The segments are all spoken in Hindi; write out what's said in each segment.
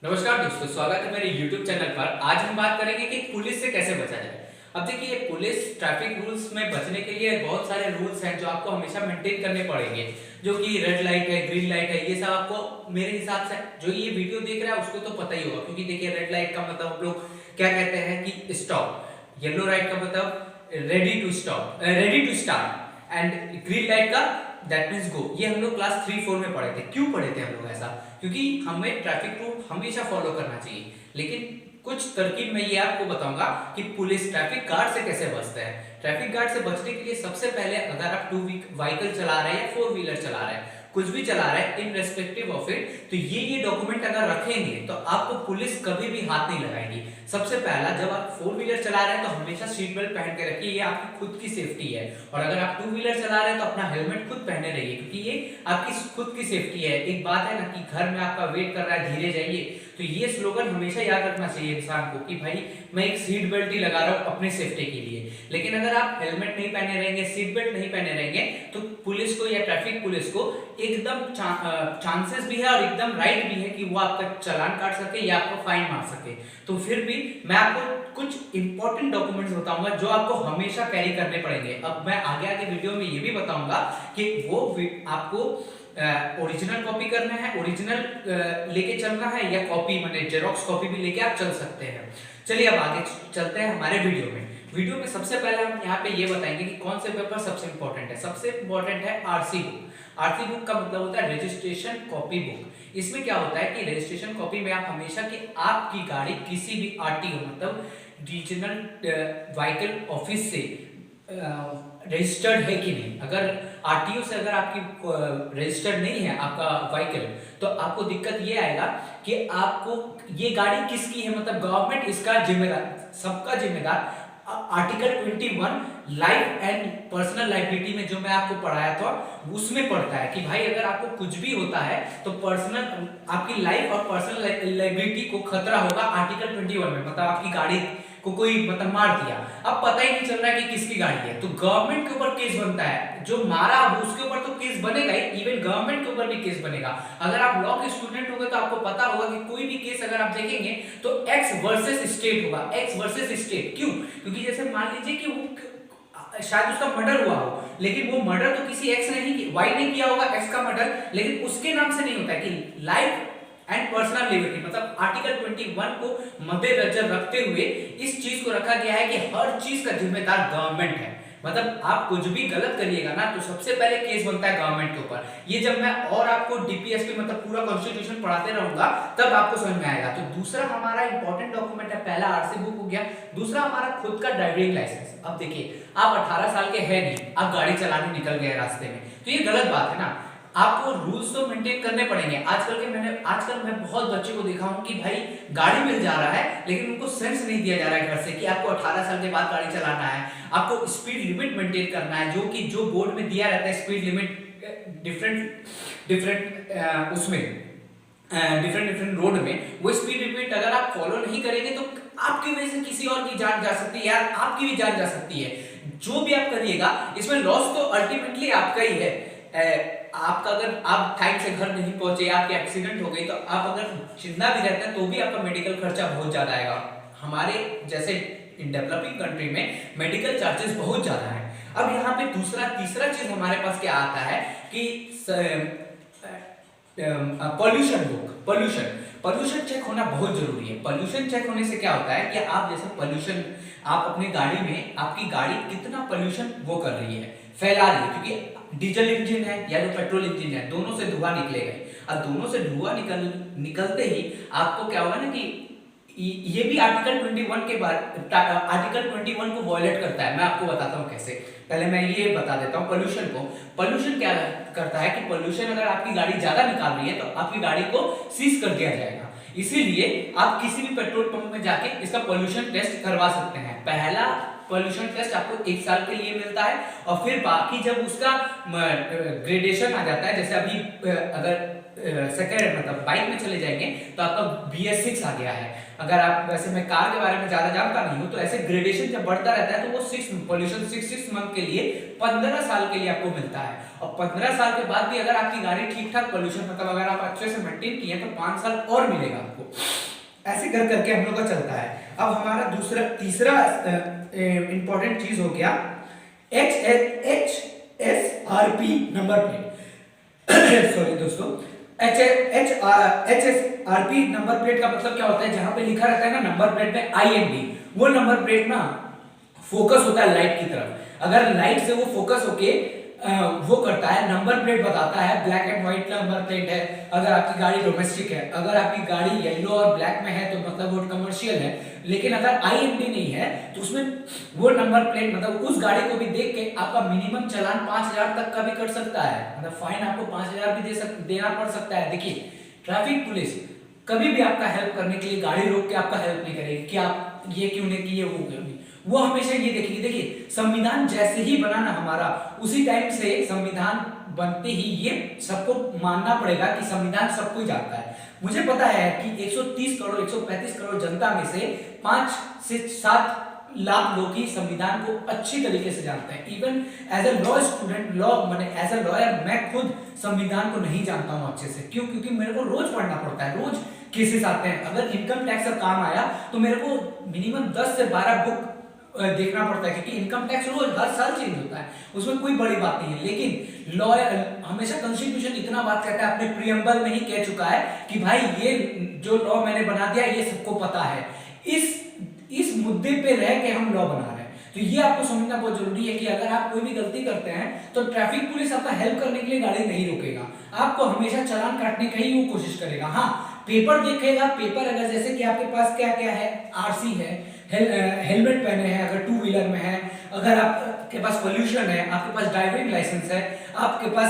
नमस्कार दोस्तों, स्वागत है मेरे YouTube चैनल पर। आज हम बात करेंगे कि पुलिस से कैसे बचा जाए। अब देखिए, पुलिस ट्रैफिक रूल्स में बचने के लिए बहुत सारे रूल्स हैं जो आपको हमेशा मेंटेन करने पड़ेंगे। जो कि रेड लाइट है, ग्रीन लाइट है, ये सब आपको मेरे हिसाब से जो ये वीडियो देख रहा है उसको तो पता ही होगा, क्योंकि देखिए रेड लाइट का मतलब हम लोग क्या कहते हैं कि स्टॉप, येलो लाइट का मतलब ready to stop, ready to start, and green light का दैट मीन्स गो। ये हम लोग क्लास 3-4 में पढ़े थे। क्यों पढ़े थे हम लोग ऐसा? क्योंकि हमें ट्रैफिक रूल हमेशा फॉलो करना चाहिए। लेकिन कुछ तरकीब मैं ये आपको बताऊंगा कि पुलिस ट्रैफिक गार्ड से कैसे बचता है। ट्रैफिक गार्ड से बचने के लिए सबसे पहले, अगर आप टू व्हीकल चला रहे हैं या 4 व्हीलर चला रहे हैं, कुछ भी चला रहे हैं इन रेस्पेक्टिव ऑफ इट, तो ये डॉक्यूमेंट अगर रखेंगे तो आपको पुलिस कभी भी हाथ नहीं लगाएगी। सबसे पहला, जब आप 4 व्हीलर चला रहे हैं तो हमेशा सीट बेल्ट पहन के रखिए, ये आपकी खुद की सेफ्टी है। और अगर आप 2 व्हीलर चला रहे हैं तो अपना हेलमेट खुद पहने रहिए, क्योंकि ये आपकी खुद की सेफ्टी है। एक बात है ना कि घर में आपका वेट कर रहा है, धीरे जाइए, तो ये स्लोगन हमेशा याद रखना चाहिए इंसान को कि भाई मैं एक सीट बेल्ट ही लगा रहा हूँ अपने सेफ्टी के लिए। लेकिन अगर आप हेलमेट नहीं पहने रहेंगे, सीट बेल्ट नहीं पहने रहेंगे, तो पुलिस को या ट्रैफिक पुलिस को एकदम चांसेस भी है और एकदम राइट भी है कि वो आपका चालान काट सके या आपको फाइन मार सके। तो फिर भी मैं आपको कुछ इंपॉर्टेंट डॉक्यूमेंट्स बताऊंगा जो आपको हमेशा कैरी करने पड़ेंगे। अब मैं आगे आगे वीडियो में ये भी बताऊंगा कि वो आपको ओरिजिनल कॉपी करना है, ओरिजिनल लेके चलना है, या कॉपी माने जेरोक्स कॉपी भी लेके आप चल सकते हैं। चलिए अब आगे चलते हैं हमारे वीडियो में। वीडियो में सबसे पहले हम यहाँ पे ये बताएंगे कि कौन से पेपर सबसे इंपॉर्टेंट है। सबसे इंपॉर्टेंट है आरसी बुक। आरसी बुक का मतलब होता है रजिस्ट्रेशन कॉपी बुक। इसमें क्या होता है कि रजिस्ट्रेशन कॉपी में आप हमेशा कि आपकी गाड़ी किसी भी आरटीओ मतलब रीजनल व्हीकल ऑफिस से रजिस्टर्ड है कि नहीं। अगर आरटीओ से अगर आपकी रजिस्टर्ड नहीं है आपका व्हीकल, तो आपको दिक्कत ये आएगा कि आपको ये गाड़ी किसकी है, मतलब गवर्नमेंट इसका जिम्मेदार, सबका जिम्मेदार। Article 21 life and personal liability में जो मैं आपको पढ़ाया था उसमें पढ़ता है कि भाई अगर आपको कुछ भी होता है तो पर्सनल आपकी लाइफ और पर्सनल लाइबिलिटी को खतरा होगा आर्टिकल 21 में। मतलब आपकी गाड़ी को कोई मतलब मार दिया, अब पता ही नहीं चल रहा है कि किसकी गाड़ी है, तो गवर्नमेंट के ऊपर केस बनता है। जो मारा अब उसके ऊपर तो केस बनेगा ही, इवन गवर्नमेंट के ऊपर भी केस बनेगा। अगर आप लॉ के स्टूडेंट होंगे तो आपको पता होगा कि कोई भी केस अगर आप देखेंगे तो एक्स वर्सेस स्टेट होगा। एक्स वर्सेस स्टेट क्यों? क्योंकि जैसे मान लीजिए कि वो शायद उसका मर्डर हुआ हो, लेकिन वो मर्डर तो किसी एक्स ने वाई ने किया होगा, एक्स का मर्डर, लेकिन उसके नाम से नहीं होता है कि लाइफ एंड पर्सनल लिबर्टी, मतलब आर्टिकल 21 को मद्देनजर रखते हुए इस चीज को रखा गया है कि हर चीज का जिम्मेदार गवर्नमेंट है। मतलब आप कुछ भी गलत करिएगा ना तो सबसे पहले केस बनता है गवर्नमेंट के ऊपर। ये जब मैं और आपको डीपीएसपी मतलब पूरा कॉन्स्टिट्यूशन पढ़ाते रहूंगा तब आपको समझ में आएगा। तो दूसरा हमारा इंपॉर्टेंट डॉक्यूमेंट है, पहला आरसी बुक हो गया, दूसरा हमारा खुद का ड्राइविंग लाइसेंस। अब देखिए, आप 18 साल के है नहीं, आप गाड़ी चलाने निकल गए रास्ते में, तो ये गलत बात है ना। आपको रूल्स तो मेंटेन करने पड़ेंगे। आजकल मैं बहुत बच्चे को देखा हूं कि भाई गाड़ी मिल जा रहा है लेकिन उनको सेंस नहीं दिया जा रहा है घर से कि आपको 18 साल के बाद गाड़ी चलाना है, आपको स्पीड लिमिट मेंटेन करना है, जो बोर्ड में दिया रहता है स्पीड लिमिट डिफरेंट उसमें डिफरेंट रोड में, वो स्पीड लिमिट अगर आप फॉलो नहीं करेंगे तो आपकी वजह से किसी और की जान जा सकती है, यार आपकी भी जान जा सकती है। जो भी आप करिएगा इसमें लॉस तो अल्टीमेटली आपका ही है। आपका अगर आप टाइम से घर नहीं पहुंचे, आपके एक्सीडेंट हो गई, तो आप अगर जिंदा भी रहते हैं तो भी आपका मेडिकल खर्चा बहुत ज्यादा आएगा। हमारे जैसे इन डेवलपिंग कंट्री में मेडिकल चार्जेस बहुत ज्यादा है। अब यहाँ पे तीसरा चीज हमारे पास क्या आता है कि पोल्यूशन चेक होना बहुत जरूरी है। पोल्यूशन चेक होने से क्या होता है कि आप जैसे पोल्यूशन आप अपनी गाड़ी में, आपकी गाड़ी कितना पोल्यूशन वो कर रही है, फैला रही है, क्योंकि डीजल इंजन है या जो पेट्रोल इंजन है, दोनों से धुआं निकलेगा। अब दोनों से धुआं निकलते ही आपको क्या होगा ना कि ये भी आर्टिकल 21 के बाद आर्टिकल 21 को वॉयलेट करता है। मैं आपको बताता हूँ कैसे। पहले मैं ये बता देता हूँ पोल्यूशन को। पोल्यूशन क्या करता है कि पोल्यूशन अगर आपकी गाड़ी ज्यादा निकाल रही है तो आपकी गाड़ी को सीज कर दिया जाएगा। इसीलिए आप किसी भी पेट्रोल पंप में जाके इसका पोल्यूशन टेस्ट करवा सकते हैं। पहला पोल्यूशन टेस्ट आपको 1 साल के लिए मिलता है और फिर बाकी जब उसका ग्रेडेशन आ जाता है, जैसे अभी अगर सेकंड मतलब बाइक में चले जाएंगे तो आपका BS6 आ गया है। अगर आप, वैसे मैं कार के बारे में ज्यादा जानता नहीं हूँ, तो ऐसे ग्रेडेशन जब बढ़ता रहता है तो वो 6 मंथ के लिए 15 साल के लिए आपको मिलता है। और 15 साल के बाद भी अगर आपकी गाड़ी ठीक ठाक पोल्यूशन मतलब अगर आप अच्छे से मेंटेन किए तो 5 साल और मिलेगा आपको। ऐसे कर करके हम लोग का चलता है। अब हमारा तीसरा इंपॉर्टेंट चीज हो गया HSRP नंबर प्लेट। सॉरी दोस्तों, HSRP नंबर प्लेट का मतलब क्या होता है? जहां पे लिखा रहता है ना नंबर प्लेट में IND, वो नंबर प्लेट ना फोकस होता है लाइट की तरफ। अगर लाइट से वो फोकस होके वो करता है, नंबर प्लेट बताता है, black and white number plate है अगर आपकी गाड़ी डोमेस्टिक है, अगर आपकी गाड़ी येलो और ब्लैक में है तो मतलब वो कमर्शियल है। लेकिन अगर IND नहीं है तो उसमें वो नंबर प्लेट मतलब उस गाड़ी को भी देख के आपका मिनिमम चालान 5,000 तक का भी कट सकता है, मतलब फाइन आपको 5,000 भी देना पड़ सकता है। देखिए, ट्रैफिक पुलिस कभी भी आपका हेल्प करने के लिए गाड़ी रोक के आपका हेल्प नहीं करेगी कि आप ये क्यों नहीं किए, वो क्यों नहीं। वो हमेशा ये देखेगी, देखिए संविधान जैसे ही बना ना हमारा, उसी टाइम से संविधान बनते ही ये सबको मानना पड़ेगा कि संविधान सबको ही जानता है। मुझे पता है कि 130 करोड़ 135 करोड़ जनता में से 5 से 7 लाख लोग ही संविधान को अच्छी तरीके से जानते हैं। Even as a law student, law मैंने एज ए लॉयर मैं खुद संविधान को नहीं जानता हूं अच्छे से। क्यों? क्योंकि मेरे को रोज पढ़ना पड़ता है, रोज केसेस आते हैं। अगर इनकम टैक्स का काम आया तो मेरे को मिनिमम 10 से 12 बुक देखना पड़ता है, क्योंकि इनकम टैक्स रोज हर साल चेंज होता है, उसमें कोई बड़ी बात नहीं है। लेकिन लॉयर हमेशा कॉन्स्टिट्यूशन इतना बात कहता है, अपने प्रियम्बल में ही कह चुका है कि भाई ये जो लॉ मैंने बना दिया ये सबको पता है। इस मुद्दे पे रह के हम लॉ बना रहे हैं। तो ये आपको समझना बहुत जरूरी है कि अगर आप कोई भी गलती करते हैं तो ट्रैफिक पुलिस आपका हेल्प करने के लिए गाड़ी नहीं रोकेगा, आपको हमेशा चालान काटने का ही वो कोशिश करेगा। हाँ, पेपर देखेगा, पेपर अगर जैसे कि आपके पास क्या क्या है, RC है, हेलमेट पहने हैं अगर टू व्हीलर में है, अगर आपके पास पोल्यूशन है, आपके पास ड्राइविंग लाइसेंस है, आपके पास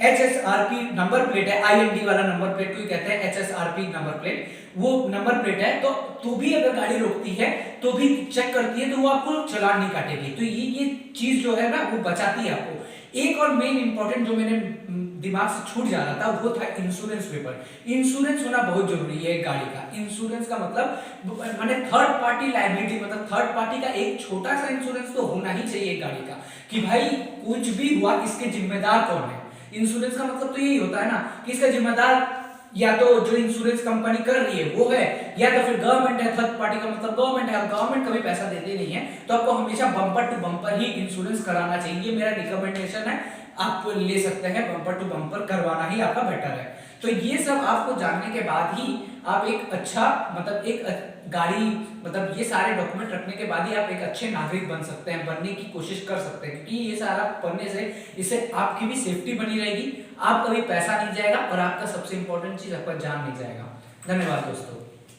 HSRP नंबर प्लेट है, IND वाला नंबर प्लेट को ही कहते हैं HSRP नंबर प्लेट, वो नंबर प्लेट है, तो भी अगर गाड़ी रोकती है तो भी चेक करती है तो वो आपको चालान नहीं काटेगी। तो ये चीज जो है ना वो बचाती है आपको। एक और मेन इंपॉर्टेंट जो मेरे दिमाग से छूट जा रहा था वो था इंश्योरेंस पेपर। इंश्योरेंस होना बहुत जरूरी है गाड़ी का। इंश्योरेंस का मतलब माने थर्ड पार्टी लायबिलिटी, मतलब थर्ड पार्टी का एक छोटा सा इंश्योरेंस तो होना ही चाहिए गाड़ी का, कि भाई कुछ भी हुआ इसके जिम्मेदार कौन है। इंश्योरेंस का मतलब तो यही होता है ना कि इसका जिम्मेदार या तो जो इंश्योरेंस कंपनी कर रही है वो है, या तो फिर गवर्नमेंट है। थर्ड पार्टी का मतलब गवर्नमेंट है, गवर्नमेंट कभी पैसा देती नहीं है, तो आपको हमेशा बम्पर टू बम्पर ही इंश्योरेंस कराना चाहिए। मेरा रिकमेंडेशन है, आप ले सकते हैं, बम्पर टू बम्पर करवाना ही आपका बेटर है। तो ये सब आपको जानने के बाद ही आप एक अच्छा मतलब एक गाड़ी मतलब ये सारे डॉक्यूमेंट रखने के बाद ही आप एक अच्छे नागरिक बन सकते हैं, बनने की कोशिश कर सकते हैं। क्योंकि ये सारा पढ़ने से इससे आपकी भी सेफ्टी बनी रहेगी, आपका भी पैसा नहीं जाएगा और आपका सबसे इंपॉर्टेंट चीज आपका जान नहीं जाएगा। धन्यवाद दोस्तों।